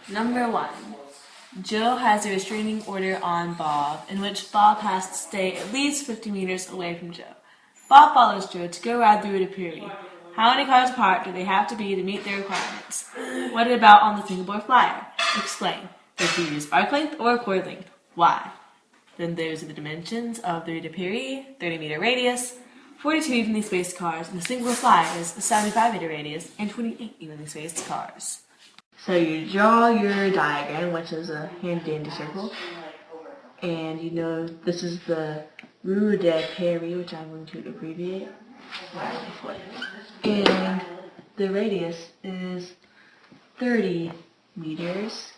Number 1. Joe has a restraining order on Bob, in which Bob has to stay at least 50 meters away from Joe. Bob follows Joe to go ride the Rue de Paris. How many cars apart do they have to be to meet their requirements? What about on the single-board flyer? Explain. Does he use arc length or chord length? Why? Then those are the dimensions of the Rue de Paris, 30-meter radius, 42 evenly spaced cars, and the single flyer is a 75-meter radius and 28 evenly spaced cars. So you draw your diagram, which is a handy-dandy circle, and you know this is the Rue de Paris, which I'm going to abbreviate, and the radius is 30 meters,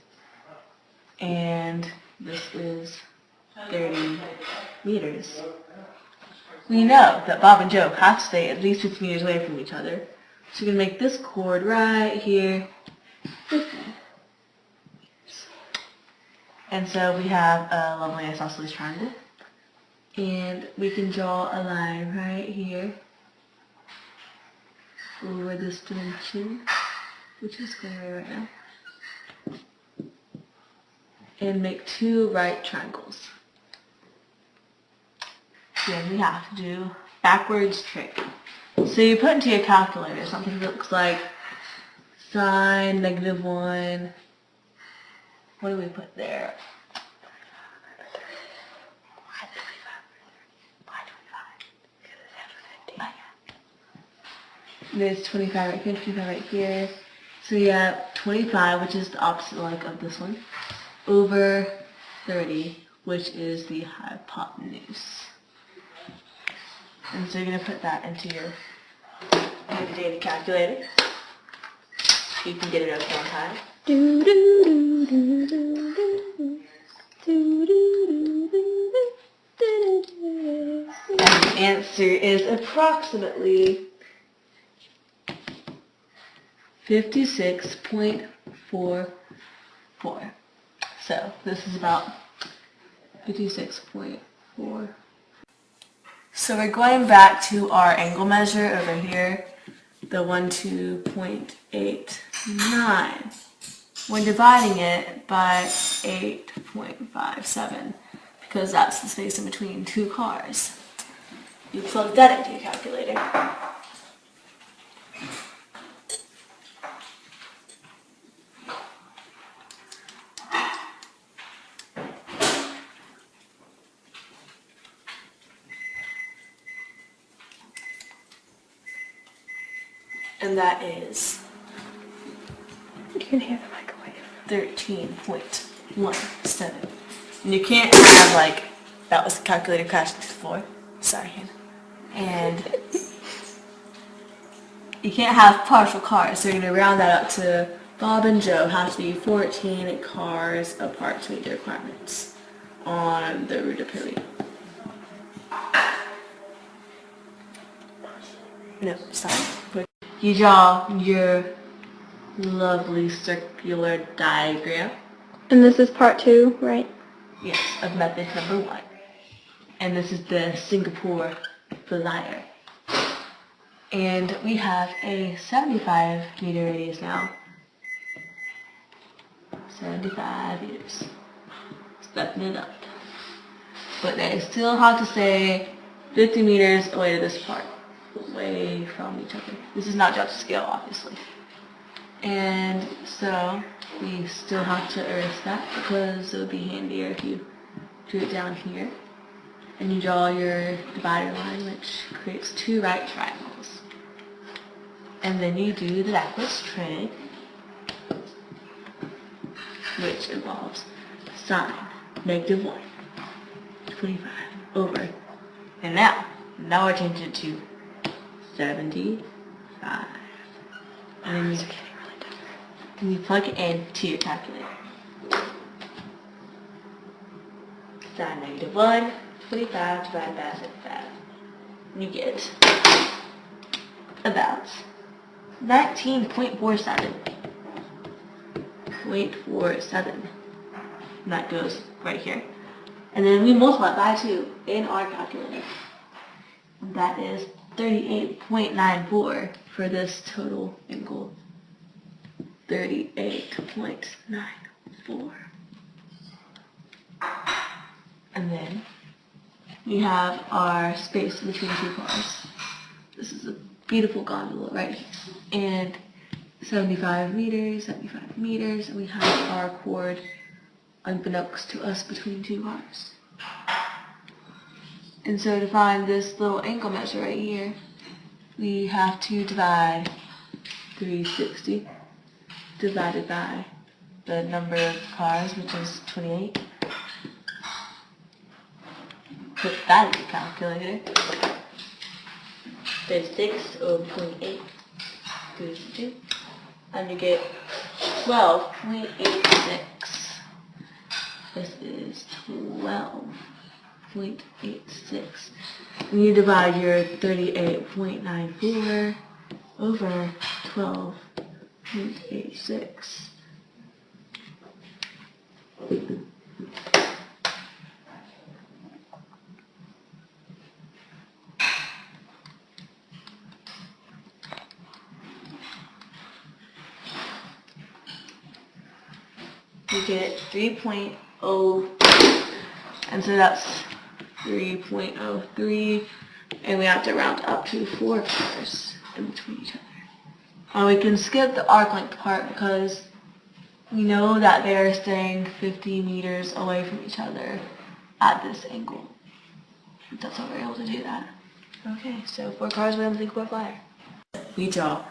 and this is 30 meters. We know that Bob and Joe have to stay at least 50 meters away from each other, so you're going to make this chord right here 50 meters. And so we have a lovely isosceles triangle, and we can draw a line right here over this dimension, which is going away right now, and make 2 right triangles. Then we have to do backwards trick. So you put into your calculator something that looks like sine -1. What do we put there? There's 25 right here, 25 right here. So you have 25, which is the opposite leg of this one, over 30, which is the hypotenuse. And so you're going to put that into your handy-dandy calculator. You can get it okay on time. And the answer is approximately 56.44. So this is about 56.4. So we're going back to our angle measure over here, the 12.89. We're dividing it by 8.57 because that's the space in between 2 cars. You plug that into your calculator. And that is, you can hear the microwave, 13.17. And you can't have like, that was the calculator crashed to the floor. Sorry, Hannah. And you can't have partial cars, so you're going to round that up to Bob and Joe have to be 14 cars apart to meet their requirements on the Rue de Paris. No, stop. You draw your lovely circular diagram. and this is part 2, right? Yes, of method number 1. And this is the Singapore flyer. And we have a 75-meter radius now. 75 meters. Stepping it up. But they still have to stay 50 meters away to this part. Away from each other. This is not judged to scale, obviously. And so we still have to erase that because it would be handier if you drew it down here. And you draw your divider line, which creates 2 right triangles. And then you do the backwards trig, which involves sine -1, 25 over. And now we're changing it to 75. And then you plug it into your calculator. Sine -1, 25 divided by 75. And you get about 19.47. And that goes right here. And then we multiply by 2 in our calculator. And that is 38.94 for this total angle. 38.94. And then we have our space between two cars. This is a beautiful gondola right here. And 75 meters, and we have our chord unbeknownst to us between two cars. And so to find this little angle measure right here, we have to divide 360 divided by the number of cars, which is 28. Put that in the calculator. 36 over 0.8 goes to 2. And you get 12.86. This is 12.86. And you divide your 38.94 over 12.86. You get 3.0, and so that's 3.03, and we have to round up to 4 cars in between each other. We can skip the arc length part because we know that they're staying 50 meters away from each other at this angle. That's how we're able to do that. Okay, so 4 cars we have the core flyer. We draw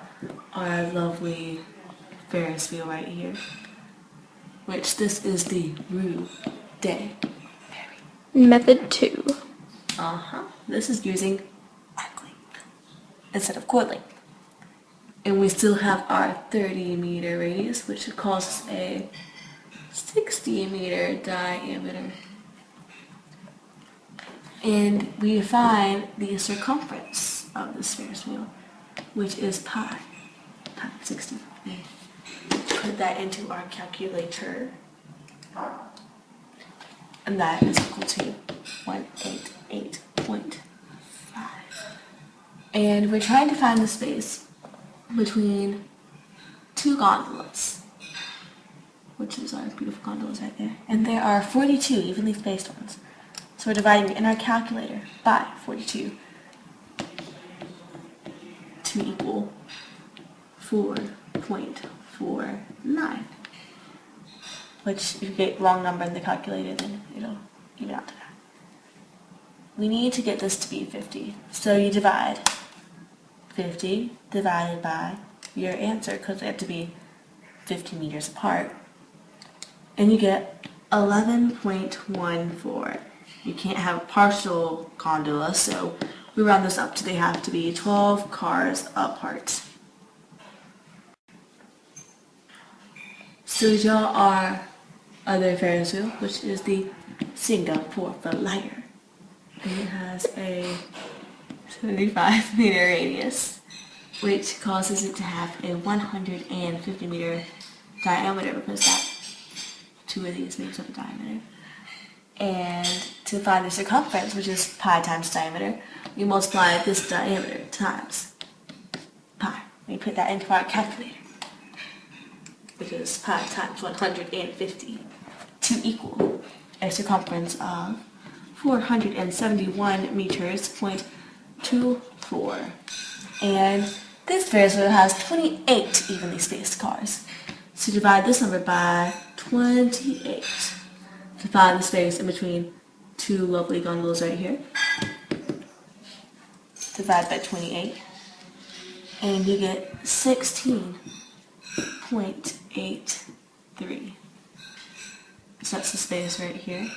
our lovely Ferris wheel right here, which this is the Roue de Paris. Method 2. This is using arc length instead of chord length. And we still have our 30-meter radius, which causes a 60-meter diameter. And we find the circumference of this Ferris wheel, which is pi times 60. Put that into our calculator, and that is equal to 188.5. And we're trying to find the space between two gondolas, which is our beautiful gondolas right there. And there are 42 evenly spaced ones. So we're dividing in our calculator by 42 to equal 4.49. Which, if you get wrong number in the calculator, then it'll even out to that. We need to get this to be 50. So you divide 50 divided by your answer, because they have to be 50 meters apart, and you get 11.14. You can't have a partial gondola, so we round this up to they have to be 12 cars apart. So we draw our other Ferris wheel, which is the Singapore Flyer. And it has a 75-meter radius, which causes it to have a 150-meter diameter, because that 2 of these makes up a diameter. And to find the circumference, which is pi times diameter, we multiply this diameter times pi. We put that into our calculator, which is pi times 150, to equal a circumference of 471 meters, 0.24. And this Ferris wheel has 28 evenly spaced cars. So divide this number by 28 to find the space in between two lovely gondolas right here. Divide by 28, and you get 16.83. So that's the space right here.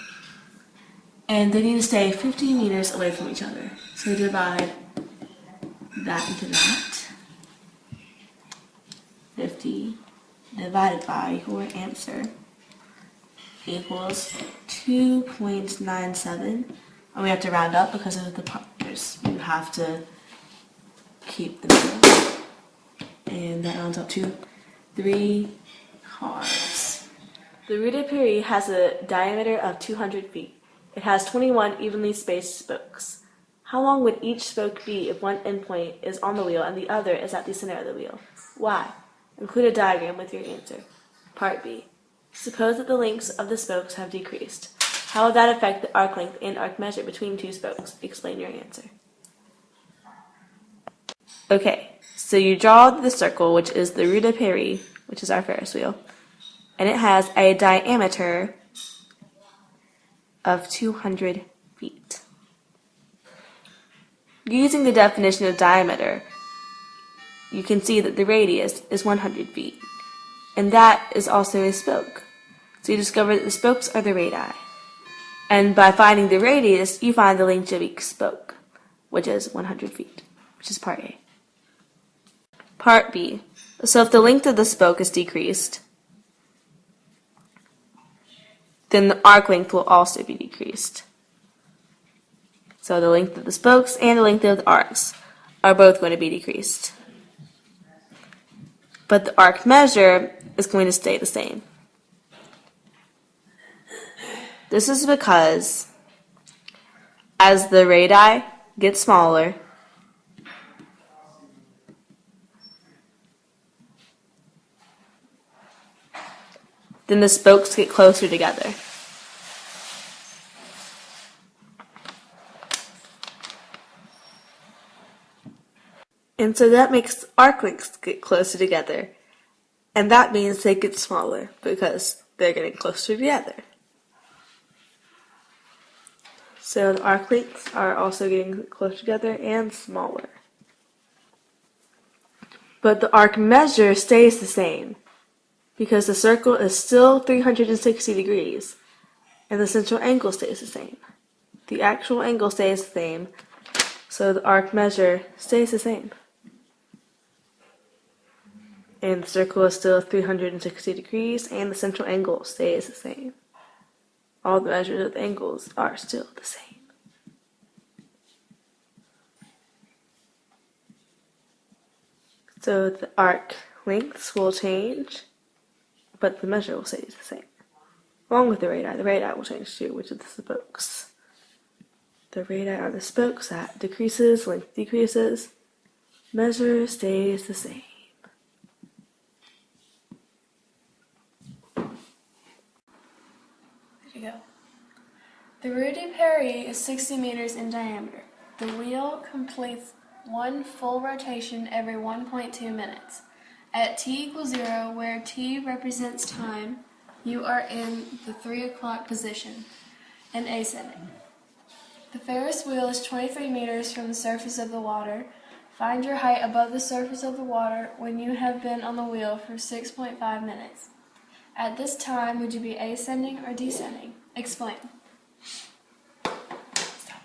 And they need to stay 50 meters away from each other. So divide that into that. 50 divided by your answer equals 2.97. And we have to round up because of the partners. You have to keep the middle. And that rounds up to 3 cars. The Roue de Paris has a diameter of 200 feet. It has 21 evenly spaced spokes. How long would each spoke be if one endpoint is on the wheel and the other is at the center of the wheel? Why? Include a diagram with your answer. Part B. Suppose that the lengths of the spokes have decreased. How would that affect the arc length and arc measure between two spokes? Explain your answer. Okay, so you draw the circle, which is the Roue de Paris, which is our Ferris wheel, and it has a diameter of 200 feet. Using the definition of diameter, you can see that the radius is 100 feet, and that is also a spoke. So you discover that the spokes are the radii. And by finding the radius, you find the length of each spoke, which is 100 feet, which is part A. Part B. So if the length of the spoke is decreased, then the arc length will also be decreased. So the length of the spokes and the length of the arcs are both going to be decreased. But the arc measure is going to stay the same. This is because as the radii get smaller, then the spokes get closer together. And so that makes arc lengths get closer together. And that means they get smaller because they're getting closer together. So the arc lengths are also getting closer together and smaller. But the arc measure stays the same because the circle is still 360 degrees and the central angle stays the same. The actual angle stays the same, so the arc measure stays the same. And the circle is still 360 degrees and the central angle stays the same. All the measures of the angles are still the same. So the arc lengths will change, but the measure will stay the same. Along with the radii. The radii will change too, which is the spokes. The radii are the spokes. That decreases, length decreases, measure stays the same. There you go. The Roue de Paris is 60 meters in diameter. The wheel completes one full rotation every 1.2 minutes. At t equals 0, where t represents time, you are in the 3 o'clock position and ascending. The Ferris wheel is 23 meters from the surface of the water. Find your height above the surface of the water when you have been on the wheel for 6.5 minutes. At this time, would you be ascending or descending? Explain. Stop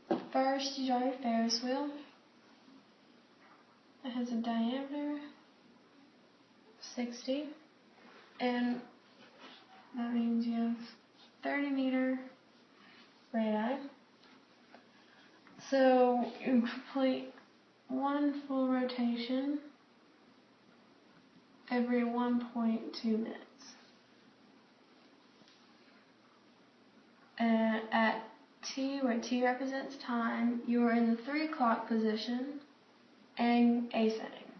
it. First, you draw your Ferris wheel. It has a diameter of 60, and that means you have 30 meter radii. So you complete one full rotation every 1.2 minutes. At t, where t represents time, you are in the 3 o'clock position and ascending.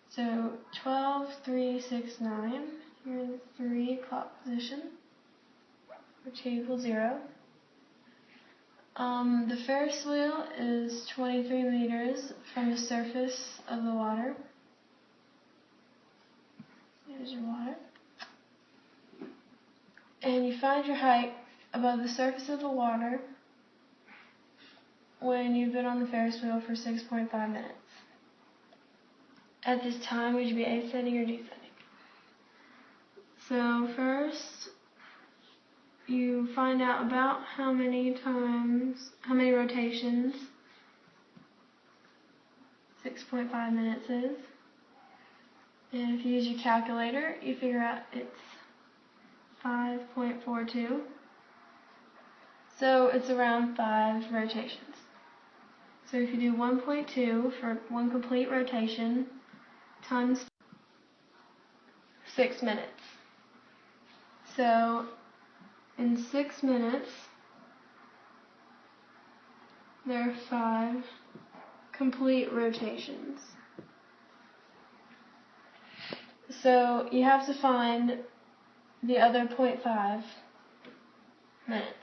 So 12, 3, 6, 9, you're in the 3 o'clock position, where t equals 0. The Ferris wheel is 23 meters from the surface of the water. There's your water. And you find your height above the surface of the water when you've been on the Ferris wheel for 6.5 minutes. At this time, would you be ascending or descending? So first, you find out about how many rotations 6.5 minutes is. And if you use your calculator, you figure out it's 5.42. So it's around 5 rotations. So if you do 1.2 for one complete rotation times 6 minutes. So in 6 minutes, there are 5 complete rotations. So you have to find the other 0.5 minutes.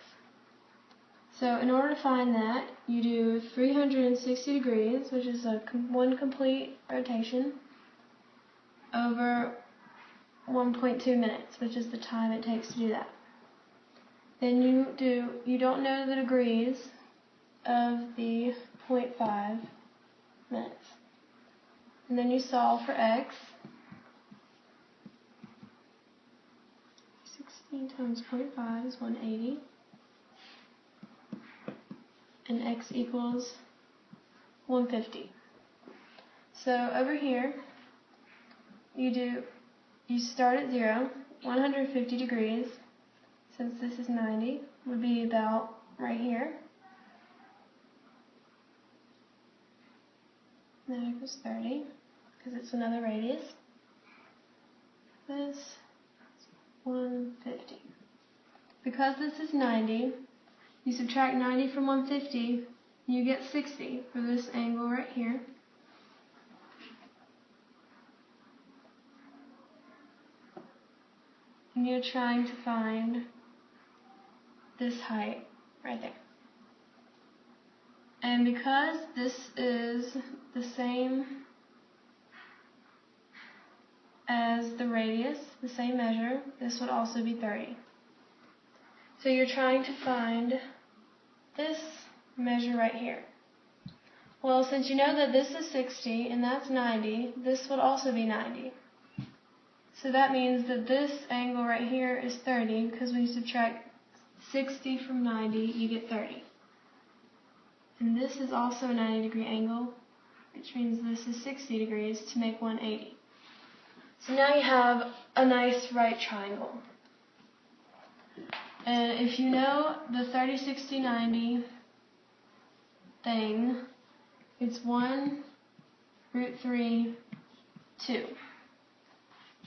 So in order to find that, you do 360 degrees, which is one complete rotation, over 1.2 minutes, which is the time it takes to do that. Then you don't know the degrees of the 0.5 minutes. And then you solve for x. 16 times 0.5 is 180. And x equals 150. So over here, you start at 0, 150 degrees, since this is 90, would be about right here. That equals 30, because it's another radius. This is 150. Because this is 90, you subtract 90 from 150, you get 60 for this angle right here. And you're trying to find this height right there. And because this is the same as the radius, the same measure, this would also be 30. So you're trying to find this measure right here. Well, since you know that this is 60 and that's 90, this would also be 90. So that means that this angle right here is 30, because when you subtract 60 from 90, you get 30. And this is also a 90-degree angle, which means this is 60 degrees to make 180. So now you have a nice right triangle. And if you know the 30, 60, 90 thing, it's 1 root 3, 2.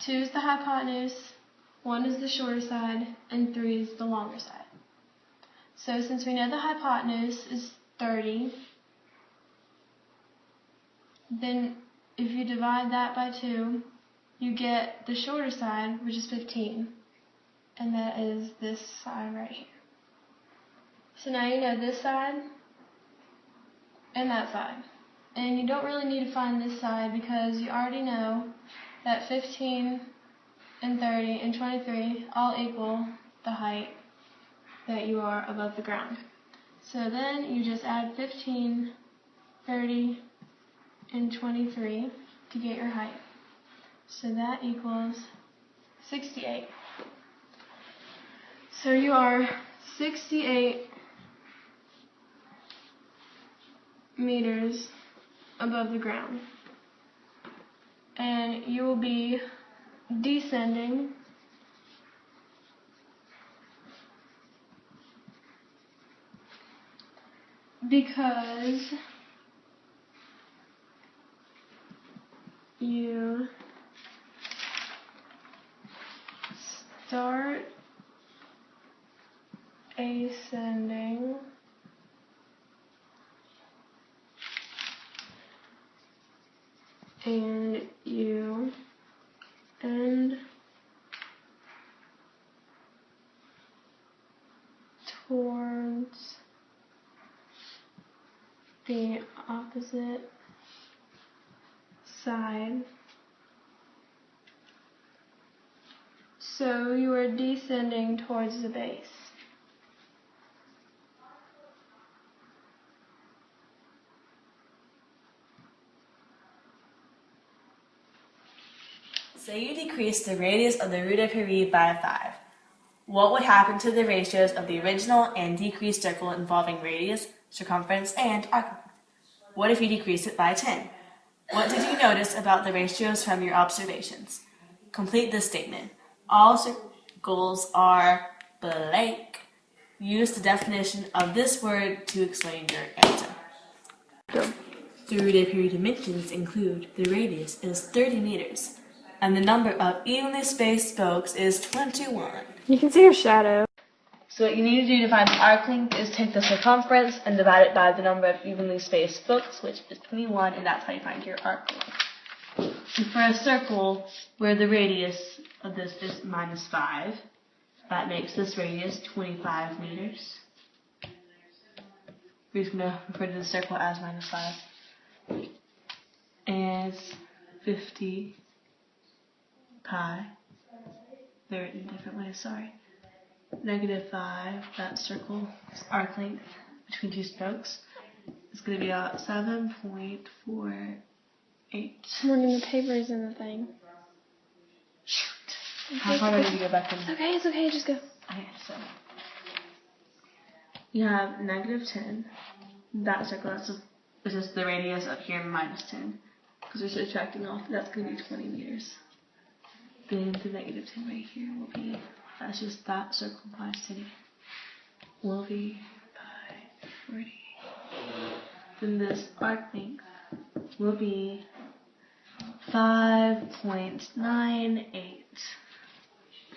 2 is the hypotenuse, 1 is the shorter side, and 3 is the longer side. So since we know the hypotenuse is 30, then if you divide that by 2, you get the shorter side, which is 15. And that is this side right here. So now you know this side and that side. And you don't really need to find this side because you already know that 15 and 30 and 23 all equal the height that you are above the ground. So then you just add 15, 30, and 23 to get your height. So that equals 68. So you are 68 meters above the ground. And you will be descending because you start ascending and you end towards the opposite side. So you are descending towards the base. Say you decrease the radius of the Roue de Paris by 5. What would happen to the ratios of the original and decreased circle involving radius, circumference, and arc length? What if you decrease it by 10? What did you notice about the ratios from your observations? Complete this statement. All circles are blank. Use the definition of this word to explain your answer. Go. The Roue de Paris dimensions include the radius is 30 meters, and the number of evenly spaced spokes is 21. You can see your shadow. So what you need to do to find the arc length is take the circumference and divide it by the number of evenly spaced spokes, which is 21, and that's how you find your arc length. And for a circle where the radius of this is -5, that makes this radius 25 meters. We're just going to refer to the circle as -5. And it's 50 pi. They're written in different ways, sorry. -5, that circle's arc length between two strokes is going to be about 7.48. Morgan, the paper's in the thing. Shoot. How far do I need to go back in? It's okay, just go. Okay, so you have -10. That circle, is just the radius up here -10. Because we're subtracting off, that's going to be 20 meters. Then the -10 right here will be, that's just that circle -10 will be pi 40. Then this arc length will be 5.98.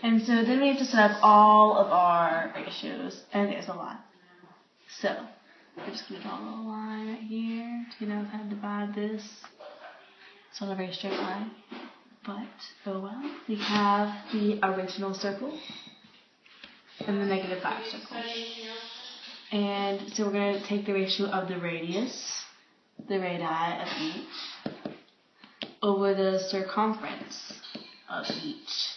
And so then we have to set up all of our ratios, and there's a lot. So we're just going to draw a little line right here to know how to divide this. It's not a very straight line, but oh well. We have the original circle and the -5 circle. And so we're going to take the ratio of the radius, the radii of each, over the circumference of each.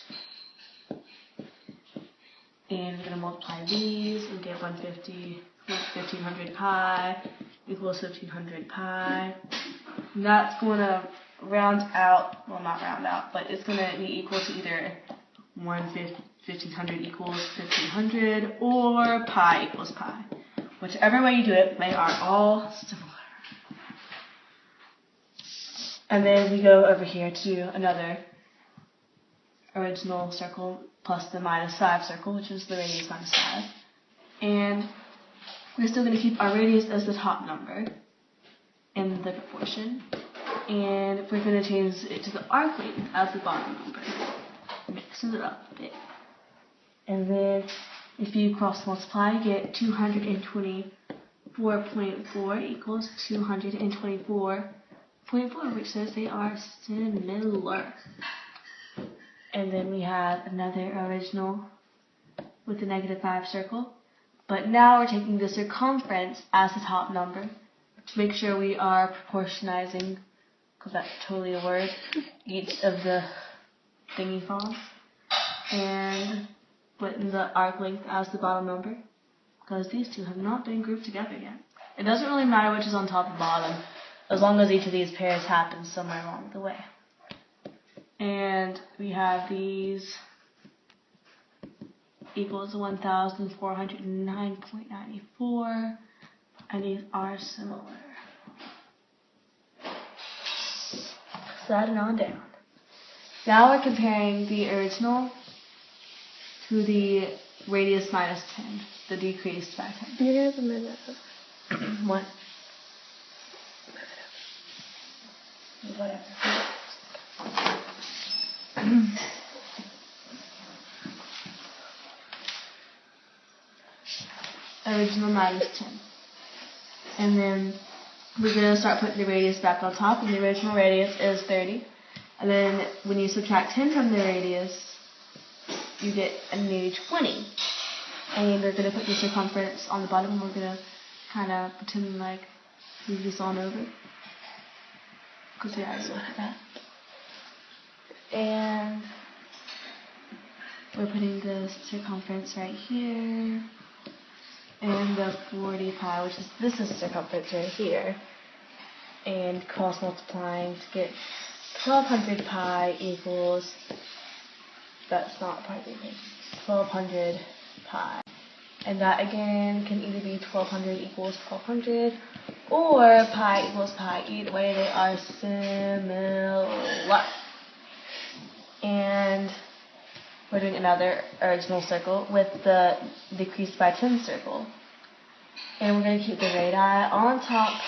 And we're going to multiply these and get 1,500 pi equals 1,500 pi. And that's going to round out, well not round out, but it's going to be equal to either 1,500 equals 1,500 or pi equals pi. Whichever way you do it, they are all similar. And then we go over here to another original circle plus the -5 circle, which is the radius -5. And we're still going to keep our radius as the top number in the proportion. And we're going to change it to the arc length as the bottom number. Mixing it up a bit. And then if you cross multiply, you get 224.4 equals 224.4, which says they are similar. And then we have another original with the -5 circle. But now we're taking the circumference as the top number to make sure we are proportionizing, because that's totally a word, each of the thingy fonts. And putting the arc length as the bottom number, because these two have not been grouped together yet. It doesn't really matter which is on top and bottom, as long as each of these pairs happens somewhere along the way. And we have these equals 1,409.94, and these are similar. Sliding on down. Now we're comparing the original to the radius -10, the decreased by 10. You're going to have to move that up. What? Whatever. Original -10. And then we're going to start putting the radius back on top, and the original radius is 30. And then when you subtract 10 from the radius, you get a new 20. And we're going to put the circumference on the bottom, and we're going to kind of pretend like move this on over, because we already looked at that. And we're putting the circumference right here, and the 40 pi, which is, this is the circumference right here, and cross multiplying to get 1,200 pi equals, that's not part of the equation, 1,200 pi. And that again can either be 1,200 equals 1,200 or pi equals pi. Either way, they are similar. And we're doing another original circle with the decreased by 10 circle. And we're going to keep the radii on top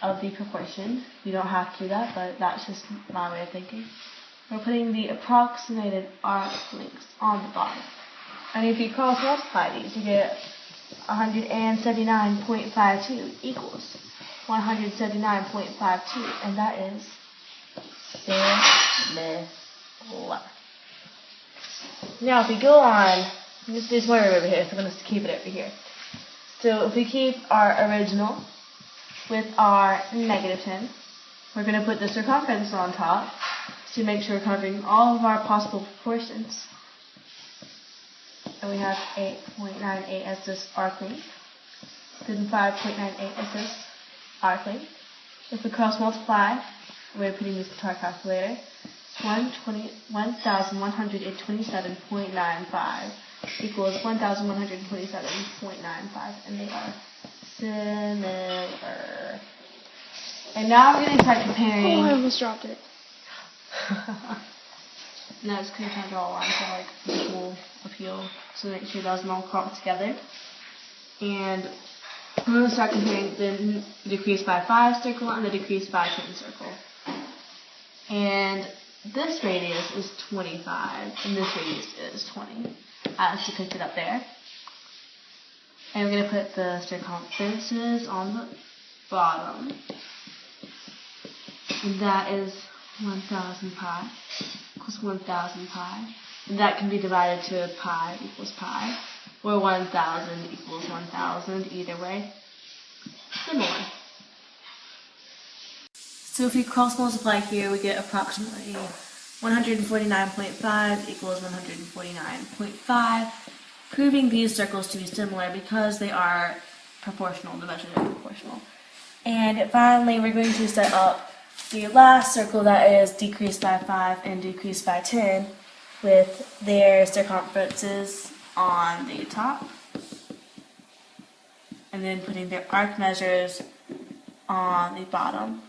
of the proportion. You don't have to do that, but that's just my way of thinking. We're putting the approximated arc lengths on the bottom. And if you cross multiply these, you get 179.52 equals 179.52, and that is Similar. Now if we go on, there's more over here, so I'm going to keep it over here. So if we keep our original with our -10, we're going to put the circumference on top to make sure we're covering all of our possible proportions. And we have 8.98 as this arc length, 5.98 as this arc length. If we cross multiply, we're putting this to our calculator. 1127.95 equals 1127.95, and they are similar. And now we're going to start comparing. Oh, I almost dropped it. Now it's going to draw a line for like visual appeal, so make sure those all clump together. And we're going to start comparing the decrease by 5 circle and the decrease by 10 circle. And this radius is 25, and this radius is 20, as depicted up there. And we're going to put the circumferences on the bottom. And that is 1,000 pi equals 1,000 pi. And that can be divided to pi equals pi, or 1,000 equals 1,000, either way. Similar. So if we cross multiply here, we get approximately 149.5 equals 149.5, proving these circles to be similar because they are proportional, the measures are proportional. And finally, we're going to set up the last circle that is decreased by 5 and decreased by 10 with their circumferences on the top, and then putting their arc measures on the bottom.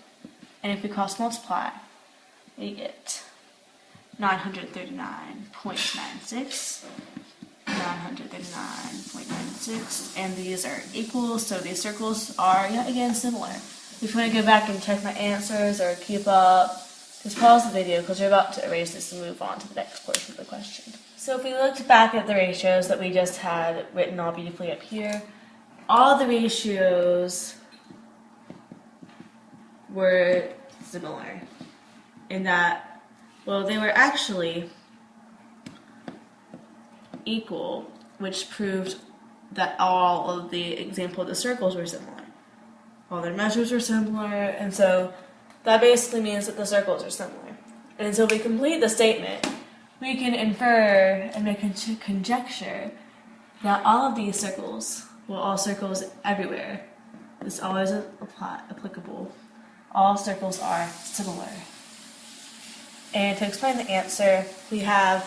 And if we cross multiply, we get 939.96, 939.96, and these are equal, so these circles are yet again similar. If you want to go back and check my answers or keep up, just pause the video because we're about to erase this and move on to the next portion of the question. So if we looked back at the ratios that we just had written all beautifully up here, all the ratios were similar in that, well, they were actually equal, which proved that all of the example of the circles were similar. All their measures were similar, and so that basically means that the circles are similar. And so if we complete the statement, we can infer and make a conjecture that all of these circles, well, all circles everywhere, is always applicable. All circles are similar. And to explain the answer, we have,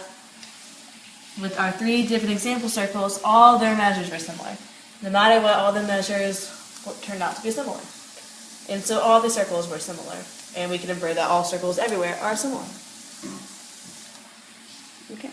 with our 3 different example circles, all their measures were similar. No matter what, all the measures turned out to be similar. And so all the circles were similar. And we can infer that all circles everywhere are similar. Okay.